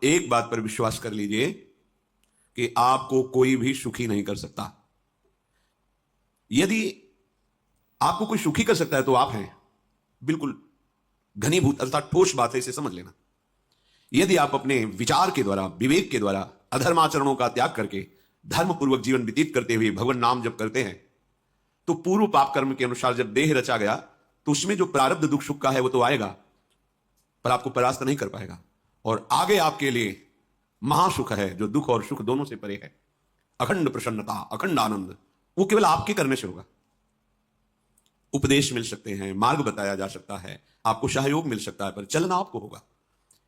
एक बात पर विश्वास कर लीजिए कि आपको कोई भी सुखी नहीं कर सकता। यदि आपको कोई सुखी कर सकता है तो आप हैं। बिल्कुल घनीभूत अर्थात ठोस बात है, इसे समझ लेना। यदि आप अपने विचार के द्वारा, विवेक के द्वारा अधर्माचरणों का त्याग करके धर्मपूर्वक जीवन व्यतीत करते हुए भगवान नाम जप करते हैं, तो पूर्व पाप कर्म के अनुसार जब देह रचा गया तो उसमें जो प्रारब्ध दुख सुख का है वो तो आएगा, पर आपको परास्त नहीं कर पाएगा। और आगे आपके लिए महासुख है जो दुख और सुख दोनों से परे है। अखंड प्रसन्नता, अखंड आनंद, वो केवल आपके करने से होगा। उपदेश मिल सकते हैं, मार्ग बताया जा सकता है, आपको सहयोग मिल सकता है, पर चलना आपको होगा।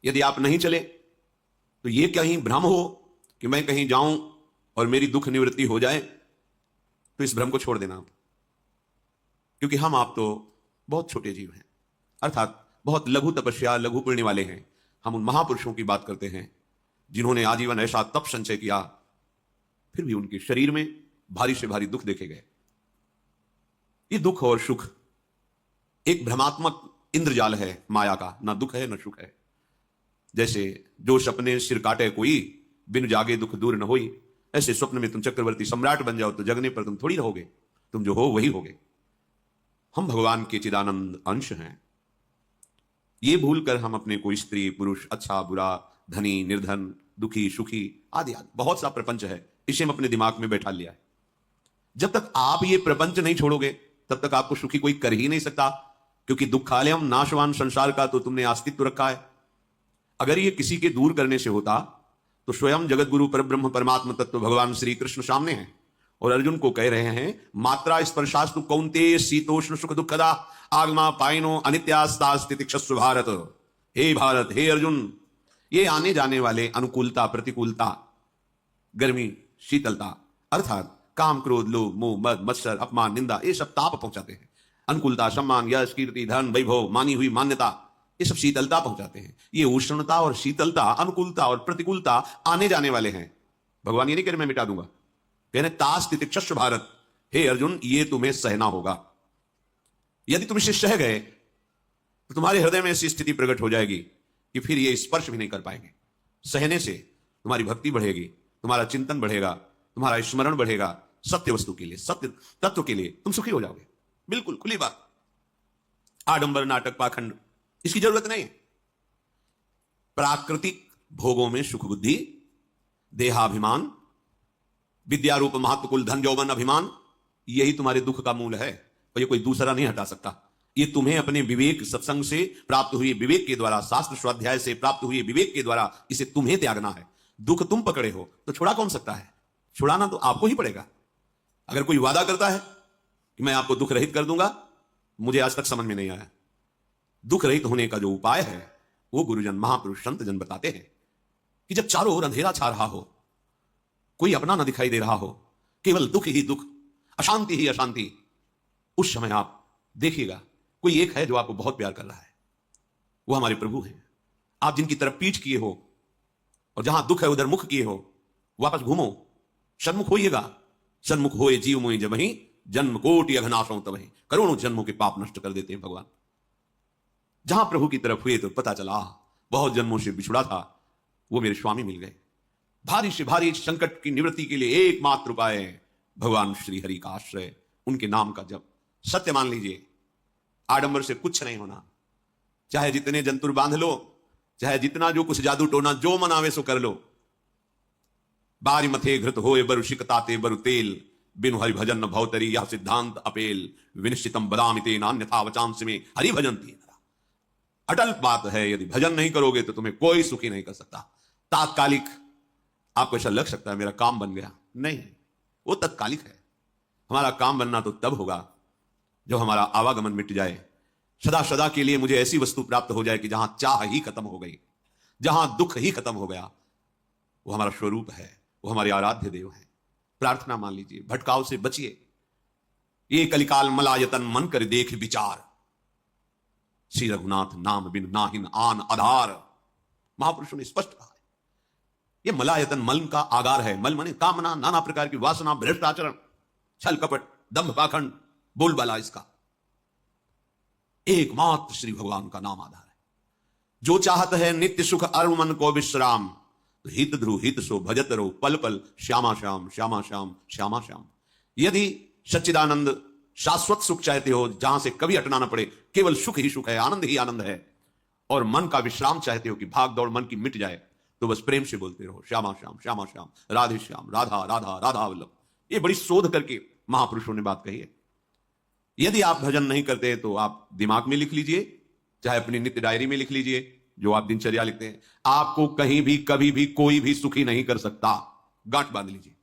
यदि आप नहीं चले तो ये कहीं भ्रम हो कि मैं कहीं जाऊं और मेरी दुख निवृत्ति हो जाए, तो इस भ्रम को छोड़ देना आप। क्योंकि हम आप तो बहुत छोटे जीव हैं, अर्थात बहुत लघु तपस्या, लघु पुण्य वाले हैं। हम उन महापुरुषों की बात करते हैं जिन्होंने आजीवन ऐसा तप संचय किया, फिर भी उनके शरीर में भारी से भारी दुख देखे गए। ये दुख और सुख एक भ्रमात्मक इंद्रजाल है माया का, ना दुख है ना सुख है। जैसे जो सपने सिर काटे कोई, बिन जागे दुख दूर न होई, ऐसे स्वप्न में तुम चक्रवर्ती सम्राट बन जाओ तो जगने पर तुम थोड़ी रहोगे, तुम जो हो वही होगे। हम भगवान के चिदानंद अंश हैं। ये भूलकर हम अपने कोई स्त्री पुरुष, अच्छा बुरा, धनी निर्धन, दुखी सुखी आदि आदि बहुत सा प्रपंच है, इसे हम अपने दिमाग में बैठा लिया है। जब तक आप ये प्रपंच नहीं छोड़ोगे तब तक आपको सुखी कोई कर ही नहीं सकता, क्योंकि दुखालयम नाशवान संसार का तो तुमने अस्तित्व रखा है। अगर ये किसी के दूर करने से होता तो स्वयं जगत गुरु परब्रह्म परमात्मा तत्व भगवान श्री कृष्ण सामने हैं और अर्जुन को कह रहे हैं, मात्रा स्पर्शास्तु कौन्तेय शीतोष्ण सुख दुखदा आगमा पाइनो अनित्यास्तास्तितिक्षस्व भारत। हे भारत, हे अर्जुन, ये आने जाने वाले अनुकूलता प्रतिकूलता, गर्मी शीतलता, अर्थात काम क्रोध लोभ मोह मद मत्सर अपमान निंदा, ये सब ताप पहुंचाते हैं। अनुकूलता सम्मान यश कीर्ति धन वैभव मानी हुई मान्यता, ये सब शीतलता पहुंचाते हैं। ये उष्णता और शीतलता, अनुकूलता और प्रतिकूलता आने जाने वाले हैं। भगवान ये नहीं कह रहे मैं मिटा दूंगा, कह रहे तास तितिक्षस्व भारत। हे अर्जुन, ये तुम्हें सहना होगा। यदि तुम इसे सह गए तो तुम्हारे हृदय में ऐसी स्थिति प्रकट हो जाएगी कि फिर ये स्पर्श भी नहीं कर पाएंगे। सहने से तुम्हारी भक्ति बढ़ेगी, तुम्हारा चिंतन बढ़ेगा, तुम्हारा स्मरण बढ़ेगा, सत्य वस्तु के लिए, सत्य तत्व के लिए तुम सुखी हो जाओगे। बिल्कुल खुली बात। आडंबर नाटक पाखंड इसकी जरूरत नहीं है। प्राकृतिक भोगों में सुख बुद्धि, देहाभिमान, विद्यारूप महत्वकुल धन यौवन अभिमान, यही तुम्हारे दुख का मूल है और ये कोई दूसरा नहीं हटा सकता। ये तुम्हें अपने विवेक सत्संग से प्राप्त हुए विवेक के द्वारा, शास्त्र स्वाध्याय से प्राप्त हुए विवेक के द्वारा इसे तुम्हें त्यागना है। दुख तुम पकड़े हो तो छुड़ा कौन सकता है? छुड़ाना तो आपको ही पड़ेगा। अगर कोई वादा करता है कि मैं आपको दुख रहित कर दूंगा, मुझे आज तक समझ में नहीं आया। दुख रहित होने का जो उपाय है वो गुरुजन महापुरुष संत जन बताते हैं कि जब चारों ओर अंधेरा छा रहा हो, कोई अपना ना दिखाई दे रहा हो, केवल दुख ही दुख, अशांति ही अशांति, उस समय आप देखिएगा कोई एक है जो आपको बहुत प्यार कर रहा है। वो हमारे प्रभु हैं। आप जिनकी तरफ पीठ किए हो और जहां दुख है उधर मुख किए हो, वापस घूमो, सन्मुख होइएगा। सन्मुख होए जीव मोहि जब वहीं, जन्म कोटि अघनाशों तब वहीं। करोड़ों जन्मों के पाप नष्ट कर देते हैं भगवान। जहां प्रभु की तरफ हुए तो पता चला बहुत जन्मों से बिछुड़ा था, वो मेरे स्वामी मिल गए। भारी से भारी संकट की निवृत्ति के लिए एकमात्र उपाय है भगवान श्री हरि का आश्रय, उनके नाम का जप। सत्य मान लीजिए, आडंबर से कुछ नहीं होना। चाहे जितने जंतुर बांध लो, चाहे जितना जो कुछ जादू टोना जो मनावे सो कर लो। बारी मथे घृत होए बरु शिकताते बरु तेल, बिनु हरि भजन न भवतरी यह सिद्धांत अपेल। विनिश्चितम बदामिते नान्यथा वचांस में हरि भजन तीन। अटल बात है, यदि भजन नहीं करोगे तो तुम्हें कोई सुखी नहीं कर सकता। तात्कालिक आपको ऐसा लग सकता है मेरा काम बन गया, नहीं, वो तत्कालिक है। हमारा काम बनना तो तब होगा जब हमारा आवागमन मिट जाए, सदा सदा के लिए मुझे ऐसी वस्तु प्राप्त हो जाए कि जहां चाह ही खत्म हो गई, जहां दुख ही खत्म हो गया। वो हमारा स्वरूप है, वो हमारे आराध्य देव हैं। प्रार्थना मान लीजिए, भटकाव से बचिए। ये कलिकाल मलायतन मन कर देख विचार, श्री रघुनाथ नाम बिन नाहिन आन आधार। महापुरुषों ने स्पष्ट कहा है ये मलायतन मल का आगार है। मल माने कामना, नाना प्रकार की वासना, भ्रष्ट आचरण, छल कपट, दंभ पाखंड, बोलबाला, इसका एकमात्र श्री भगवान का नाम आधार है। जो चाहत है नित्य सुख अरु मन को विश्राम, तो हित ध्रुव हित सो भजत रहो पल पल श्यामा श्याम श्यामा श्याम श्यामा श्याम। यदि सच्चिदानंद शाश्वत सुख चाहते हो, जहां से कभी हटना ना पड़े, केवल सुख ही सुख है, आनंद ही आनंद है, और मन का विश्राम चाहते हो कि भाग दौड़ मन की मिट जाए, तो बस प्रेम से बोलते रहो श्यामा श्याम श्यामा श्याम, राधे श्याम, राधा राधा राधा वल्लभ। ये बड़ी शोध करके महापुरुषों ने बात कही है। यदि आप भजन नहीं करते तो आप दिमाग में लिख लीजिए, चाहे अपनी नित्य डायरी में लिख लीजिए, जो आप दिनचर्या लिखते हैं, आपको कहीं भी कभी भी कोई भी सुखी नहीं कर सकता। गांठ बांध लीजिए,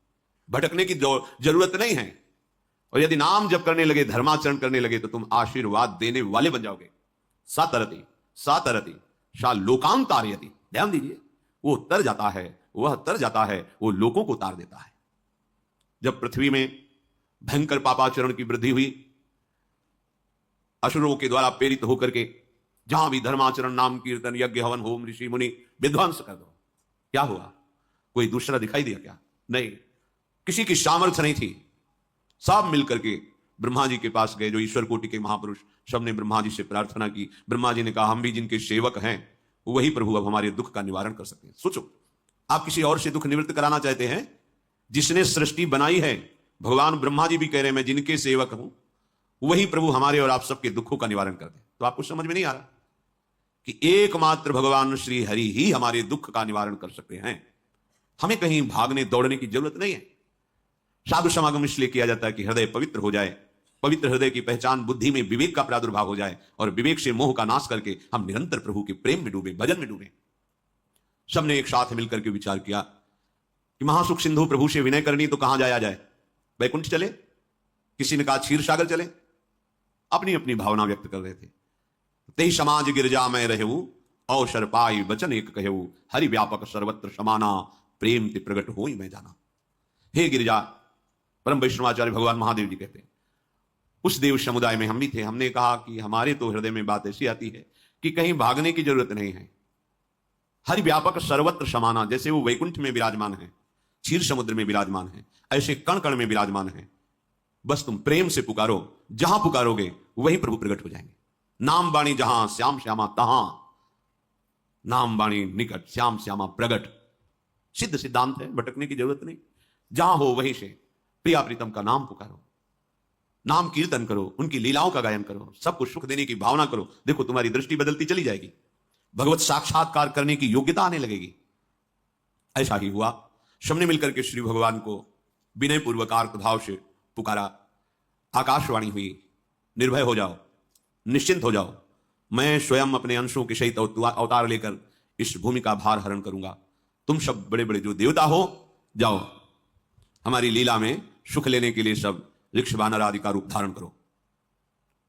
भटकने की जरूरत नहीं है। और यदि नाम जप करने लगे, धर्माचरण करने लगे, तो तुम आशीर्वाद देने वाले बन जाओगे। सातरति सातरति शा लोकांत तारयति। ध्यान दीजिए, वो तर जाता है, वह तर जाता है, वो लोगों को तार देता है। जब पृथ्वी में भयंकर पापाचरण की वृद्धि हुई, असुरों के द्वारा प्रेरित होकर के जहां भी धर्माचरण, नाम कीर्तन, यज्ञ, हवन, होम, ऋषि मुनि विध्वंस कर दो, क्या हुआ? कोई दूसरा दिखाई दिया क्या? नहीं, किसी की सामर्थ्य नहीं थी। सब मिलकर के ब्रह्मा जी के पास गए, जो ईश्वर कोटि के महापुरुष, सबने ब्रह्मा जी से प्रार्थना की। ब्रह्मा जी ने कहा, हम भी जिनके सेवक हैं, वही प्रभु अब हमारे दुख का निवारण कर सकते हैं। सोचो, आप किसी और से दुख निवृत्त कराना चाहते हैं? जिसने सृष्टि बनाई है, भगवान ब्रह्मा जी भी कह रहे हैं, मैं जिनके सेवक हूं, वही प्रभु हमारे और आप सबके दुखों का निवारण कर दे। तो आपको समझ में नहीं आ रहा कि एकमात्र भगवान श्री हरि ही हमारे दुख का निवारण कर सकते हैं। हमें कहीं भागने दौड़ने की जरूरत नहीं है। साधु समागम इसलिए किया जाता है कि हृदय पवित्र हो जाए। पवित्र हृदय की पहचान बुद्धि में विवेक का प्रादुर्भाव हो जाए, और विवेक से मोह का नाश करके हम निरंतर प्रभु के प्रेम में डूबे, भजन में डूबे। सबने एक साथ मिलकर के विचार किया कि महासुख सिंधु प्रभु से विनय करनी, तो कहां जाया जाए? वैकुंठ चले, किसी ने कहा क्षीर सागर चले। अपनी अपनी भावना व्यक्त कर रहे थे। ते समाज गिरजा में रहू, अवसर पाई वचन एक कहू, हरि व्यापक सर्वत्र समाना, प्रेम ते प्रगट हो मैं जाना। हे गिरिजा, परम वैष्णवाचार्य भगवान महादेव जी कहते हैं, उस देव समुदाय में हम भी थे। हमने कहा कि हमारे तो हृदय में बात ऐसी आती है कि कहीं भागने की जरूरत नहीं है। हरि व्यापक सर्वत्र समाना, जैसे वो वैकुंठ में विराजमान है, क्षीर समुद्र में विराजमान है, ऐसे कण कण में विराजमान है। बस तुम प्रेम से पुकारो, जहां पुकारोगे वही प्रभु प्रकट हो जाएंगे। नाम बाणी जहां, श्याम श्यामा तहां। नाम बाणी निकट, श्याम श्यामा प्रगट। सिद्ध सिद्धांत है, भटकने की जरूरत नहीं। जहां हो वहीं से प्रिया प्रीतम का नाम पुकारो, नाम कीर्तन करो, उनकी लीलाओं का गायन करो, सबको सुख देने की भावना करो। देखो तुम्हारी दृष्टि बदलती चली जाएगी, भगवत साक्षात्कार करने की योग्यता आने लगेगी। ऐसा ही हुआ। सबने मिलकर के श्री भगवान को विनय पूर्वक आर्त भाव से पुकारा। आकाशवाणी हुई, निर्भय हो जाओ, निश्चिंत हो जाओ, मैं स्वयं अपने अंशों के सहित अवतार लेकर इस भूमि का भार हरण करूंगा। तुम सब बड़े बड़े जो देवता हो, जाओ हमारी लीला में सुख लेने के लिए सब ऋक्ष वानर आदि का रूप धारण करो।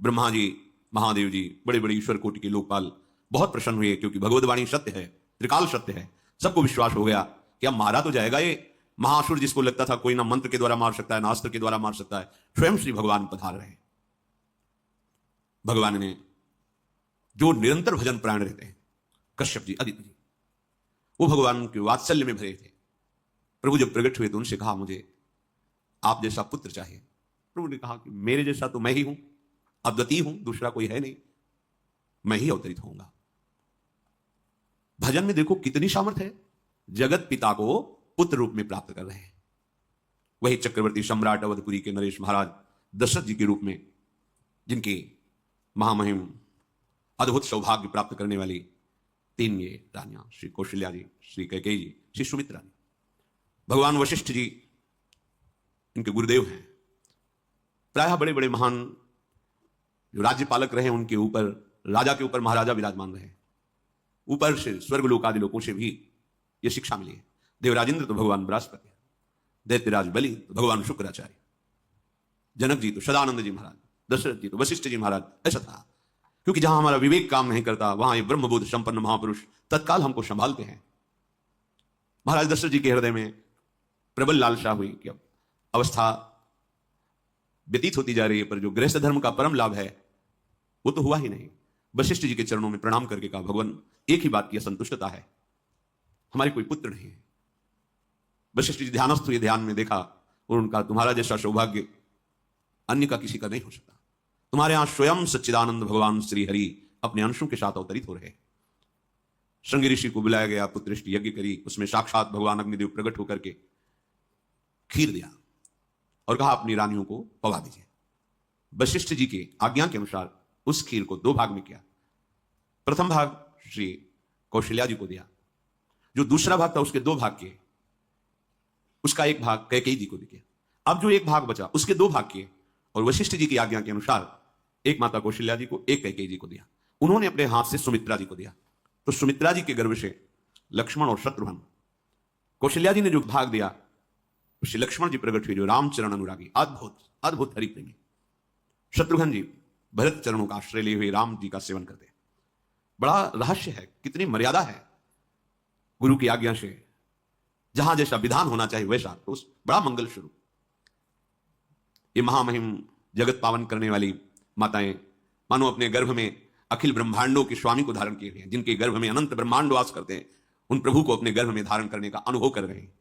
ब्रह्मा जी, महादेव जी, बड़े बड़े ईश्वर कोटि के लोकपाल बहुत प्रसन्न हुए, क्योंकि भगवदवाणी सत्य है, त्रिकाल सत्य है। सबको विश्वास हो गया कि अब मारा तो जाएगा ये महासुर, जिसको लगता था कोई ना मंत्र के द्वारा मार सकता है, ना अस्त्र के द्वारा मार सकता है। स्वयं श्री भगवान पधार रहे। भगवान ने, जो निरंतर भजन प्राण रहते हैं, कश्यप जी, अदिति जी, वो भगवान के वात्सल्य में भरे थे। प्रभु जब प्रकट हुए तो उनसे कहा, मुझे आप जैसा पुत्र चाहिए। प्रभु ने कहा कि मेरे जैसा तो मैं ही हूं, अद्वितीय हूं, दूसरा कोई है नहीं, मैं ही अवतरित होऊंगा। भजन में देखो कितनी सामर्थ्य है। जगत पिता को पुत्र रूप में प्राप्त कर रहे हैं। वही चक्रवर्ती सम्राट अवधपुरी के नरेश महाराज दशरथ जी के रूप में, जिनके महामहिम अद्भुत सौभाग्य प्राप्त करने वाली तीन ये रानियां, श्री कौशल्या जी, श्री कैकेयी जी, श्री सुमित्रा जी। भगवान वशिष्ठ जी इनके गुरुदेव हैं। प्रायः बड़े बड़े महान जो राज्यपालक रहे, उनके ऊपर, राजा के ऊपर महाराजा विराजमान रहे। ऊपर से स्वर्गलोक आदि लोकों से भी यह शिक्षा मिली है। देवराजेंद्र तो भगवान बृहस्पति, दैत्यराज बलि तो भगवान शुक्राचार्य, जनक जी तो सदानंद जी महाराज, दशरथ जी तो वशिष्ठ जी महाराज। ऐसा था, क्योंकि जहां हमारा विवेक काम नहीं करता, वहां ये ब्रह्मबोध संपन्न महापुरुष तत्काल हमको संभालते हैं। महाराज दशरथ जी के हृदय में प्रबल लालसा हुई कि अब अवस्था व्यतीत होती जा रही है, पर जो गृहस्थ धर्म का परम लाभ है वो तो हुआ ही नहीं। वशिष्ठ जी के चरणों में प्रणाम करके कहा, भगवान एक ही बात की असंतुष्टता है, हमारे कोई पुत्र नहीं है। वशिष्ठ जी ध्यानस्थ हुए, ध्यान में देखा और उनका, तुम्हारा जैसा सौभाग्य अन्य का किसी का नहीं हो सकता। तुम्हारे यहां स्वयं सच्चिदानंद भगवान श्री हरि अपने अंशों के साथ अवतरित हो रहे। श्रृंगी ऋषि को बुलाया गया, पुत्रष्टि यज्ञ करी, उसमें साक्षात भगवान अग्निदेव प्रकट होकर के खीर दिया और कहा अपनी रानियों को पवा दीजिए। वशिष्ठ जी की आज्ञा के अनुसार उस खीर को 2 भाग में किया। प्रथम भाग श्री कौशल्या जी को दिया, जो दूसरा भाग था उसके 2 भाग किए, उसका 1 भाग कैकेयी जी को दिया। अब जो 1 भाग बचा उसके 2 भाग किए और वशिष्ठ जी की आज्ञा के अनुसार एक माता कौशल्या जी को, एक कैकेयी जी को दिया। उन्होंने अपने हाथ से सुमित्रा जी को दिया। तो सुमित्रा जी के गर्भ से लक्ष्मण और शत्रुघ्न, कौशल्या जी ने जो भाग दिया उससे लक्ष्मण जी प्रकट हुए, जो रामचरण अनुरागी, अद्भुत अद्भुत हरि प्रेमी। शत्रुघ्न जी भरत चरणों का आश्रय लिए हुए राम जी का सेवन करते। बड़ा रहस्य है, कितनी मर्यादा है गुरु की आज्ञा से, जहां जैसा विधान होना चाहिए वैसा, तो उस बड़ा मंगल स्वरूप। ये महामहिम जगत पावन करने वाली माताएं मानो अपने गर्भ में अखिल ब्रह्मांडों के स्वामी को धारण किए हुए हैं, जिनके गर्भ में अनंत ब्रह्मांड वास करते हैं, उन प्रभु को अपने गर्भ में धारण करने का अनुभव कर रहे हैं।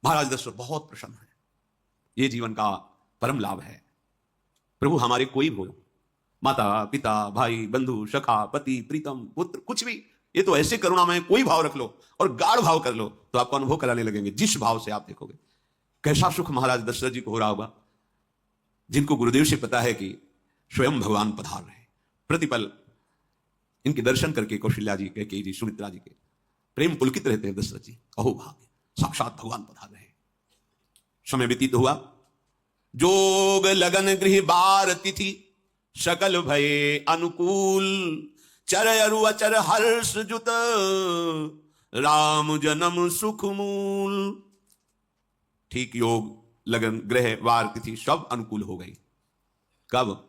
महाराज दशरथ बहुत प्रसन्न है। ये जीवन का परम लाभ है। प्रभु हमारे कोई हो, माता पिता भाई बंधु सखा पति प्रीतम पुत्र, कुछ भी, ये तो ऐसे करुणा में कोई भाव रख लो और गाढ़ भाव कर लो तो आपको अनुभव कराने लगेंगे। जिस भाव से आप देखोगे कैसा सुख महाराज दशरथ जी को हो रहा होगा, जिनको गुरुदेव से पता है कि स्वयं भगवान पधार रहे हैं। प्रतिपल इनके दर्शन करके कौशल्या जी, कैकेयी जी, सुमित्रा जी के प्रेम पुलकित रहते हैं। दशरथ जी अहो भाग्य, साक्षात भगवान पधार रहे हैं। समय व्यतीत हुआ, जोग लगन गृह बार तिथि सकल भये अनुकूल, चर अरु अचर हर्ष जुत राम जन्म सुख मूल। ठीक योग लगन ग्रह वार तिथि सब अनुकूल हो गई। कब?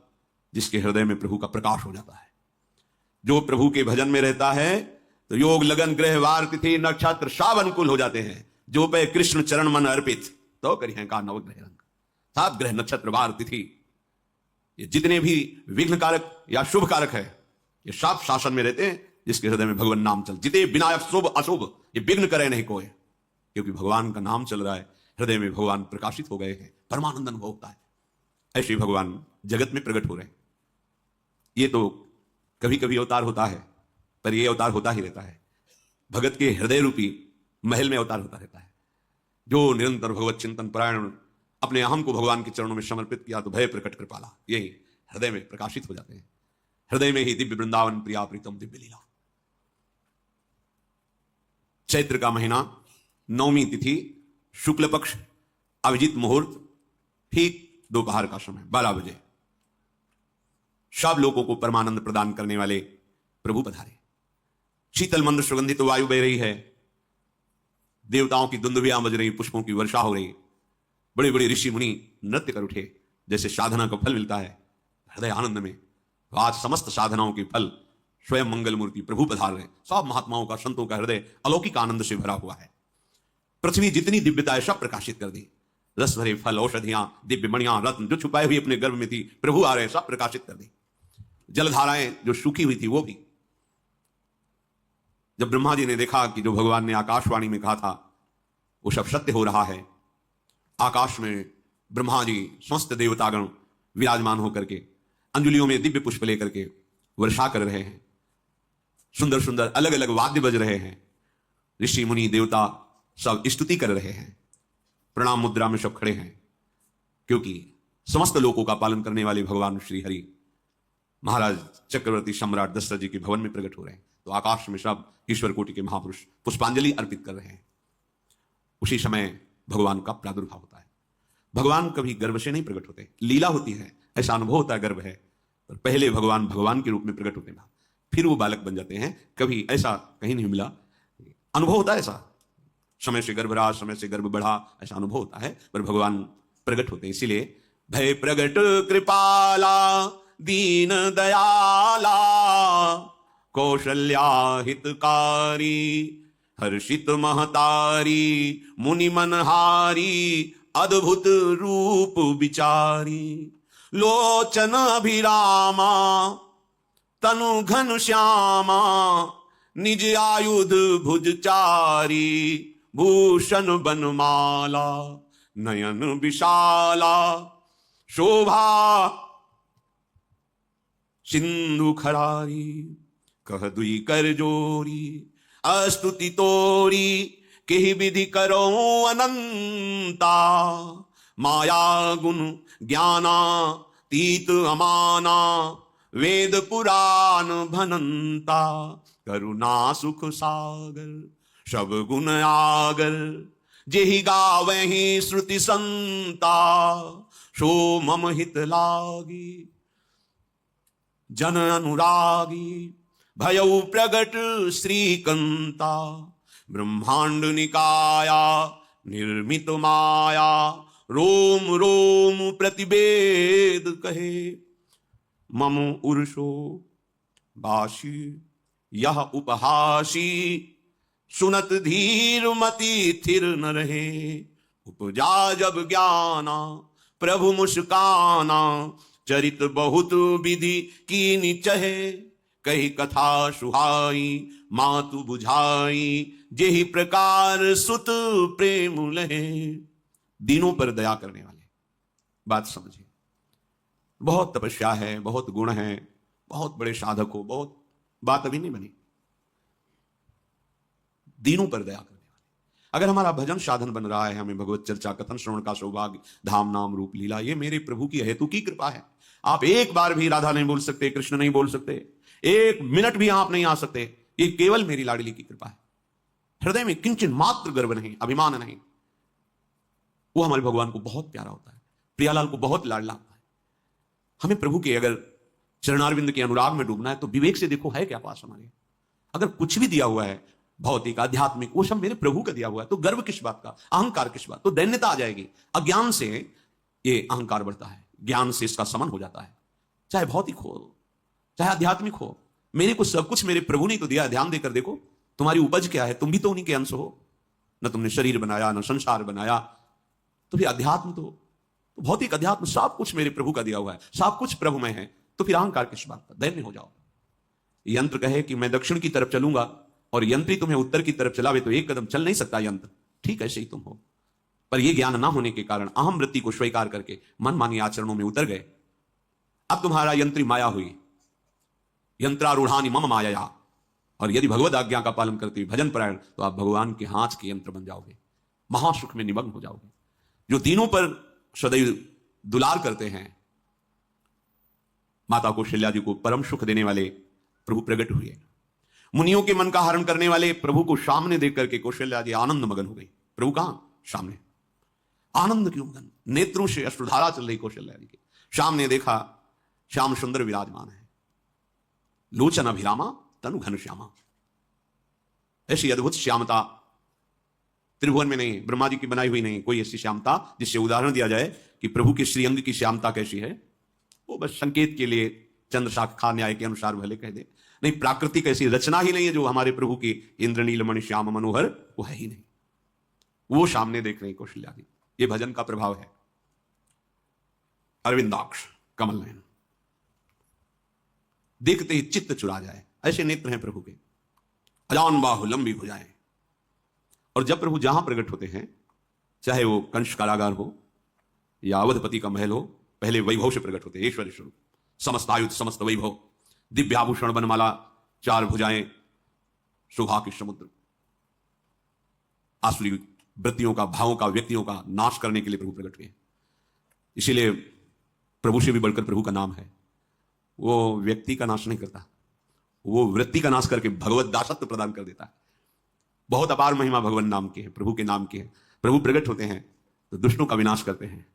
जिसके हृदय में प्रभु का प्रकाश हो जाता है। जो प्रभु के भजन में रहता है तो योग लगन ग्रह वार तिथि नक्षत्र सब अनुकूल हो जाते हैं। जो पे कृष्ण चरण मन अर्पित तो करिए का नवग्रह रंग। 7 ग्रह नक्षत्र वार तिथि, ये जितने भी विघ्न कारक या शुभ कारक है, ये सब शासन में रहते हैं जिसके हृदय में भगवान नाम चल। जिते विनायक शुभ अशुभ ये विघ्न करे नहीं कोई, क्योंकि भगवान का नाम चल रहा है, हृदय में भगवान प्रकाशित हो गए हैं, परमानंद अनुभव होता है। ऐसे भगवान जगत में प्रकट हो रहे हैं। ये तो कभी कभी अवतार होता है, पर यह अवतार होता ही रहता है। भगत के हृदय रूपी महल में अवतार होता रहता है। जो निरंतर भगवत चिंतन परायण अपने अहम को भगवान के चरणों में समर्पित किया तो भय प्रकट कृपाला, यही हृदय में प्रकाशित हो जाते हैं। हृदय में ही दिव्य वृंदावन प्रिया प्रीतम दिव्य लीला। चैत्र का महीना, 9वीं तिथि, शुक्ल पक्ष, अभिजीत मुहूर्त, ठीक दोपहर का समय 12 बजे, सब लोगों को परमानंद प्रदान करने वाले प्रभु पधारे। शीतल मंद सुगंधित वायु बह रही है, देवताओं की दुंदुभियां बज रही, पुष्पों की वर्षा हो रही, बड़े बड़े ऋषि मुनि नृत्य कर उठे, जैसे साधना का फल मिलता है हृदय आनंद में। आज समस्त साधनाओं के फल स्वयं मंगल मूर्ति प्रभु पधार रहे। सब महात्माओं का, संतों का हृदय अलौकिक आनंद से भरा हुआ है। पृथ्वी जितनी दिव्यता है सब प्रकाशित कर दी। रस भरे फल, औषधियां, दिव्य मणियां, रत्न जो छुपाए हुए अपने गर्भ में थी, प्रभु आ रहे, सब प्रकाशित कर दी। जलधाराएं जो सूखी हुई थी वो भी। जब ब्रह्मा जी ने देखा कि जो भगवान ने आकाशवाणी में कहा था वो सब सत्य हो रहा है, आकाश में ब्रह्मा जी समस्त देवतागण विराजमान होकर के अंजलियों में दिव्य पुष्प लेकर के वर्षा कर रहे हैं, सुंदर सुंदर अलग अलग वाद्य बज रहे हैं, ऋषि मुनि देवता सब स्तुति कर रहे हैं, प्रणाम मुद्रा में सब खड़े हैं, क्योंकि समस्त लोकों का पालन करने वाले भगवान श्री हरि महाराज चक्रवर्ती सम्राट दशरथ जी के भवन में प्रकट हो रहे हैं। तो आकाश में सब ईश्वर कोटि के महापुरुष पुष्पांजलि अर्पित कर रहे हैं। उसी समय भगवान का प्रादुर्भाव होता है। भगवान कभी गर्भ से नहीं प्रकट होते, लीला होती है, ऐसा अनुभव होता है गर्भ है, पर पहले भगवान भगवान के रूप में प्रकट होते हैं, फिर वो बालक बन जाते हैं। कभी ऐसा कहीं नहीं मिला, अनुभव होता है ऐसा, समय से गर्भ रहा, समय से गर्भ बढ़ा, ऐसा अनुभव होता है, पर भगवान प्रकट होते हैं। इसीलिए भय प्रगट कृपाला दीन दयाला कौशल्या हितकारी हर्षित महतारी मुनि मनहारी अद्भुत रूप विचारी लोचन अभिरामा तनु घन श्यामा निज आयुध भुजचारी भूषण बनमाला नयन विशाला शोभा सिंधु खरारी कह दुई कर जोरी अस्तुति तोरी केहि विधि करो अनंता माया गुण ज्ञाना तीत अमाना वेद पुराण भनंता करुणा सुख सागर सब गुण आगर जेहि गावहि श्रुति संता सो मम हित लागी जन अनुरागी भयउ प्रगट श्रीकंता ब्रह्मांड निकाया निर्मित माया रोम रोम प्रतिवेद कहे मम उर्षो बाशी यह उपहासी सुनत धीर मति थिर न रहे उपजा जब ज्ञाना प्रभु मुस्काना चरित बहुत विधि कीनि चहे कही कथा सुहाई मातु बुझाई जेहि प्रकार सुत प्रेम लहे। दीनों पर दया करने वाले, बात समझिए, बहुत तपस्या है, बहुत गुण है, बहुत बड़े साधक हो, बहुत बात अभी नहीं बनी। दीनों पर दया करने वाले। अगर हमारा भजन साधन बन रहा है, हमें भगवत चर्चा कथन श्रवण का सौभाग्य, धाम नाम रूप लीला, ये मेरे प्रभु की हेतु की कृपा है। आप एक बार भी राधा नहीं बोल सकते, कृष्ण नहीं बोल सकते, एक मिनट भी आप नहीं आ सकते, ये केवल मेरी लाडली की कृपा है। हृदय में किंचन मात्र गर्व नहीं, अभिमान नहीं। वो हमारे भगवान को बहुत प्यारा होता है, प्रियालाल को बहुत लाडला होता है। हमें प्रभु के अगर चरणारविंद के अनुराग में डूबना है तो विवेक से देखो है क्या पास हमारे। अगर कुछ भी दिया हुआ है भौतिक आध्यात्मिक, वो सब मेरे प्रभु का दिया हुआ है, तो गर्व किस बात का, अहंकार किस बात, तो दैन्यता आ जाएगी। अज्ञान से ये अहंकार बढ़ता है, ज्ञान से इसका समन हो जाता है। चाहे भौतिक हो चाहे आध्यात्मिक हो, मेरे को सब कुछ मेरे प्रभु ने तो दिया। ध्यान देकर देखो तुम्हारी उपज क्या है, तुम भी तो उन्हीं के अंश हो। न तुमने शरीर बनाया, न संसार बनाया, तो फिर अध्यात्म तो भौतिक अध्यात्म सब कुछ मेरे प्रभु का दिया हुआ है, सब कुछ प्रभु में है, तो फिर अहंकार किस बात का, दैन्य हो जाओ। यंत्र कहे कि मैं दक्षिण की तरफ चलूंगा और यंत्री तुम्हें उत्तर की तरफ चलावे तो एक कदम चल नहीं सकता यंत्र, ठीक ऐसे ही तुम हो। पर यह ज्ञान ना होने के कारण अहम वृत्ति को स्वीकार करके मनमानी आचरणों में उतर गए। अब तुम्हारा यंत्री माया हुई, यंत्रारूढ़ानि मम माया। और यदि भगवद आज्ञा का पालन करते हुए भजन परायण, तो आप भगवान के हाथ के यंत्र बन जाओगे, महासुख में निमग्न हो जाओगे। जो दीनों पर सदैव दुलार करते हैं, माता कौशल्या जी को परम सुख देने वाले प्रभु प्रकट हुए। मुनियों के मन का हरण करने वाले प्रभु को सामने देख करके कौशल्या जी आनंद मगन हो गई। प्रभु कहां? सामने। आनंद क्यों मगन? नेत्रों से अश्रुधारा चल रही कौशल्या जी के। सामने देखा श्याम सुंदर विराजमान है, लोचन अभिरामा तनु घन श्यामा। ऐसी अद्भुत श्यामता त्रिभुवन में नहीं, ब्रह्मा जी की बनाई हुई नहीं कोई ऐसी श्यामता जिससे उदाहरण दिया जाए कि प्रभु के श्रीअंग की श्यामता कैसी है। वो बस संकेत के लिए चंद्र शाखा न्याय के अनुसार भले कह दे, नहीं प्राकृतिक ऐसी रचना ही नहीं है जो हमारे प्रभु की इंद्रनील मणि श्याम मनोहर, वो है ही नहीं। वो सामने देख रही कौशल्या जी। ये भजन का प्रभाव है। अरविंदाक्ष कमल नयन, देखते ही चित्त चुरा जाए, ऐसे नेत्र हैं प्रभु के। अजान बाहु लंबी भुजाएं। और जब प्रभु जहां प्रकट होते हैं, चाहे वो कंस कारागार हो या अवधपति का महल हो, पहले वैभव से प्रकट होते हैं। ऐश्वर्य स्वरूप, समस्त आयुध, समस्त वैभव, दिव्य आभूषण, बनमाला, चार भुजाएं, शोभा के समुद्र। आसुरी वृत्तियों का, भावों का, व्यक्तियों का नाश करने के लिए प्रभु प्रकट हुए। इसीलिए प्रभु से भी बढ़कर प्रभु का नाम है। वो व्यक्ति का नाश नहीं करता, वो वृत्ति का नाश करके भगवत दासत्व प्रदान कर देता है। बहुत अपार महिमा भगवान नाम की है, प्रभु के नाम की है। प्रभु प्रकट होते हैं तो दुष्टों का विनाश करते हैं,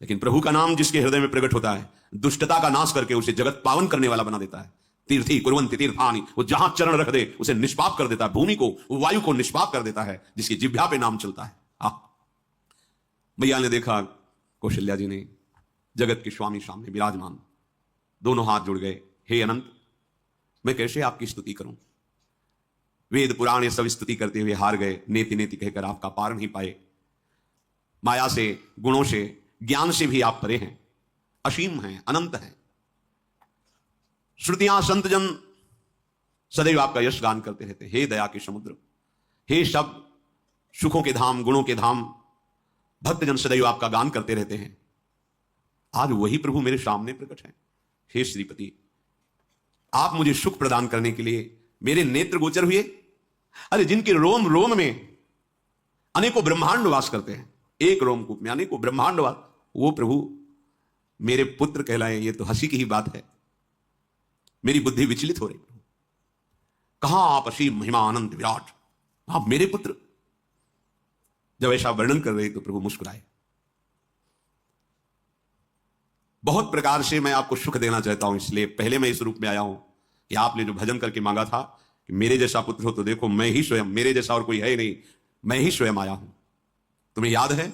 लेकिन प्रभु का नाम जिसके हृदय में प्रकट होता है, दुष्टता का नाश करके उसे जगत पावन करने वाला बना देता है। तीर्थी कुर्वन्ति तीर्थानि, वो जहां चरण रख दे उसे निष्पाप कर देता है। भूमि को, वायु को निष्पाप कर देता है, जिसकी जिह्वा पे नाम चलता है। मैया ने देखा कौशल्या जी ने जगत के स्वामी सामने विराजमान, दोनों हाथ जुड़ गए। हे अनंत, मैं कैसे आपकी स्तुति करूं? वेद पुराण सब स्तुति करते हुए हार गए, नेति नेति कहकर आपका पार नहीं पाए। माया से, गुणों से, ज्ञान से भी आप परे हैं, असीम हैं, अनंत हैं। श्रुतियां, संतजन सदैव आपका यश गान करते रहते। हे दया के समुद्र, हे सब सुखों के धाम, गुणों के धाम, भक्तजन सदैव आपका गान करते रहते हैं। आज वही प्रभु मेरे सामने प्रकट है। हे श्रीपति, आप मुझे सुख प्रदान करने के लिए मेरे नेत्र गोचर हुए। अरे जिनके रोम रोम में अनेकों ब्रह्मांड वास करते हैं, एक रोमकूप में अनेकों ब्रह्मांड वास, वो प्रभु मेरे पुत्र कहलाए, ये तो हंसी की ही बात है। मेरी बुद्धि विचलित हो रही। कहां आप असीम महिमा आनंद विराट, आप मेरे पुत्र। जब ऐसा वर्णन कर रहे तो प्रभु मुस्कुराए। बहुत प्रकार से मैं आपको सुख देना चाहता हूं, इसलिए पहले मैं इस रूप में आया हूं कि आपने जो भजन करके मांगा था कि मेरे जैसा पुत्र हो, तो देखो मैं ही स्वयं, मेरे जैसा और कोई है ही नहीं, मैं ही स्वयं आया हूं। तुम्हें याद है?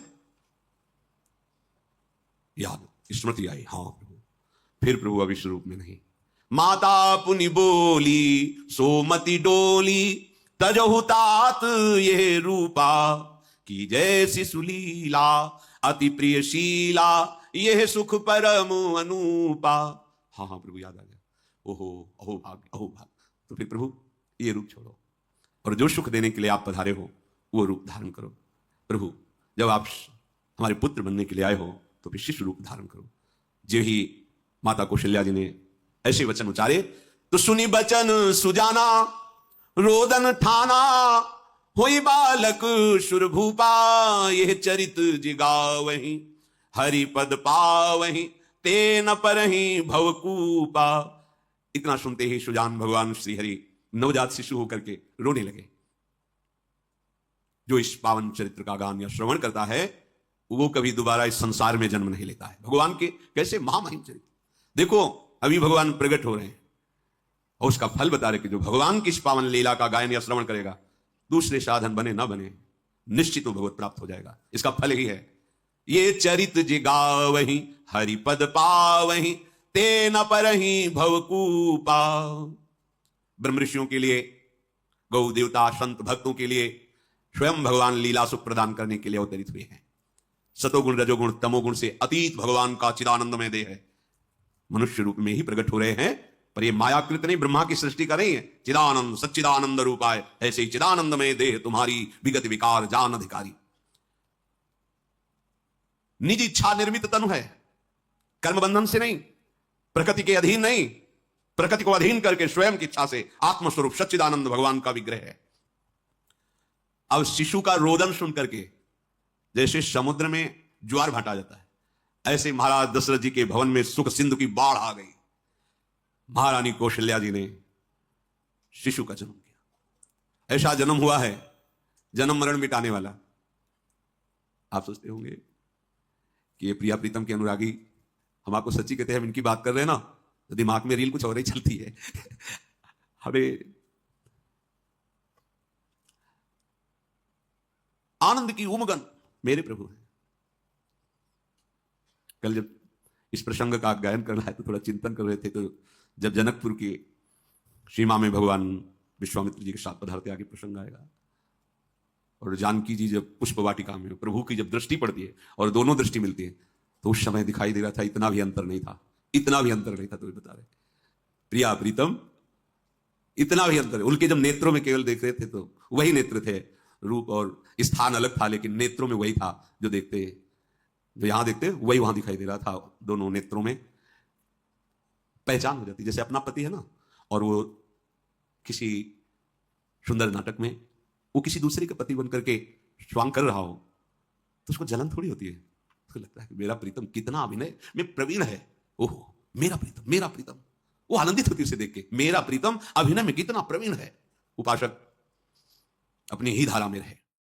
याद, स्मृति आई। हाँ प्रभु। फिर प्रभु अब इस रूप में नहीं। माता पुनि बोली सोमति डोली, तजहु तात ये रूपा, की जैसी सुलीला अति प्रियशीला, यह सुख परम अनूपा। हाँ हाँ प्रभु याद आ गया। ओहो अहो भाग्य, अहो भाग्य। तो फिर प्रभु ये रूप छोड़ो और जो सुख देने के लिए आप पधारे हो वो रूप धारण करो। प्रभु जब आप हमारे पुत्र बनने के लिए आए हो तो फिर शिष्य रूप धारण करो। जो ही माता कौशल्या जी ने ऐसे वचन उचारे तो सुनी बचन सुजाना, रोदन ठाना, होई बालक सुरभूपा, यह चरित जिगावहीं, हरि पद पावहीं, तेन परहीं भवकूपा। इतना सुनते ही सुजान भगवान श्री हरि नवजात शिशु होकर के रोने लगे। जो इस पावन चरित्र का गान या श्रवण करता है वो कभी दोबारा इस संसार में जन्म नहीं लेता है। भगवान के कैसे महामहिम चरित्र। देखो अभी भगवान प्रकट हो रहे हैं और उसका फल बता रहे कि जो भगवान की इस पावन लीला का गायन या श्रवण करेगा, दूसरे साधन बने ना बने, निश्चित वो भगवत प्राप्त हो जाएगा। इसका फल ही है ये चरित जिगावहीं, हरि पद पावहीं, तेन परहीं भवकूपा। ब्रह्म ऋषियों के लिए, गौ देवता, संत भक्तों के लिए स्वयं भगवान लीला सुख प्रदान करने के लिए अवतरित हुए हैं। सतोगुण रजोगुण तमोगुण से अतीत भगवान का चिदानंदमय देह है। मनुष्य रूप में ही प्रकट हो रहे हैं, पर ये मायाकृत नहीं, ब्रह्मा की सृष्टि का नहीं है। चिदानंद सच्चिदानंद रूपाय, ऐसे ही चिदानंदमय देह तुम्हारी विगत विकार जान अधिकारी। निज इच्छा निर्मित तनु है, कर्म बंधन से नहीं, प्रकृति के अधीन नहीं, प्रकृति को अधीन करके स्वयं की इच्छा से आत्मस्वरूप सच्चिदानंद भगवान का विग्रह है। अब शिशु का रोदन सुन करके जैसे समुद्र में ज्वार भाटा जाता है, ऐसे महाराज दशरथ जी के भवन में सुख सिंधु की बाढ़ आ गई। महारानी कौशल्या जी ने शिशु का जन्म किया। ऐसा जन्म हुआ है जन्म मरण मिटाने वाला। आप सोचते होंगे कि ये प्रिया प्रीतम के अनुरागी हम आपको सच्ची कहते हैं, हम इनकी बात कर रहे हैं ना तो दिमाग में रील कुछ और ही चलती है। हमें आनंद की उमगन मेरे प्रभु है। कल जब इस प्रसंग का गायन करना है तो थोड़ा चिंतन कर रहे थे, तो जब जनकपुर की सीमा में भगवान विश्वामित्र जी के साथ पधारते आगे प्रसंग आएगा, और जानकी जी जब पुष्प वाटिका में प्रभु की जब दृष्टि पड़ती है और दोनों दृष्टि मिलती है, तो उस समय दिखाई दे रहा था इतना भी अंतर नहीं था, इतना भी अंतर नहीं था। तो ये बता रहे प्रिया प्रीतम, इतना भी अंतर है। उनके जब नेत्रों में केवल देख रहे थे तो वही नेत्र थे, रूप और स्थान अलग था, लेकिन नेत्रों में वही था जो देखते, जो यहां देखते वही वहां दिखाई दे रहा था। दोनों नेत्रों में पहचान हो जाती, जैसे अपना पति है ना, और वो किसी सुंदर नाटक में वो किसी दूसरे के पति बनकर के स्वांग कर रहा हो तो उसको जलन थोड़ी होती है, उसको लगता है कि मेरा प्रीतम कितना अभिनय में प्रवीण है। ओहो मेरा प्रीतम, मेरा प्रीतम। वो आनंदित होती उसे देख के, मेरा प्रीतम अभिनय में कितना प्रवीण है। उपासक अपनी ही धारा में रहे।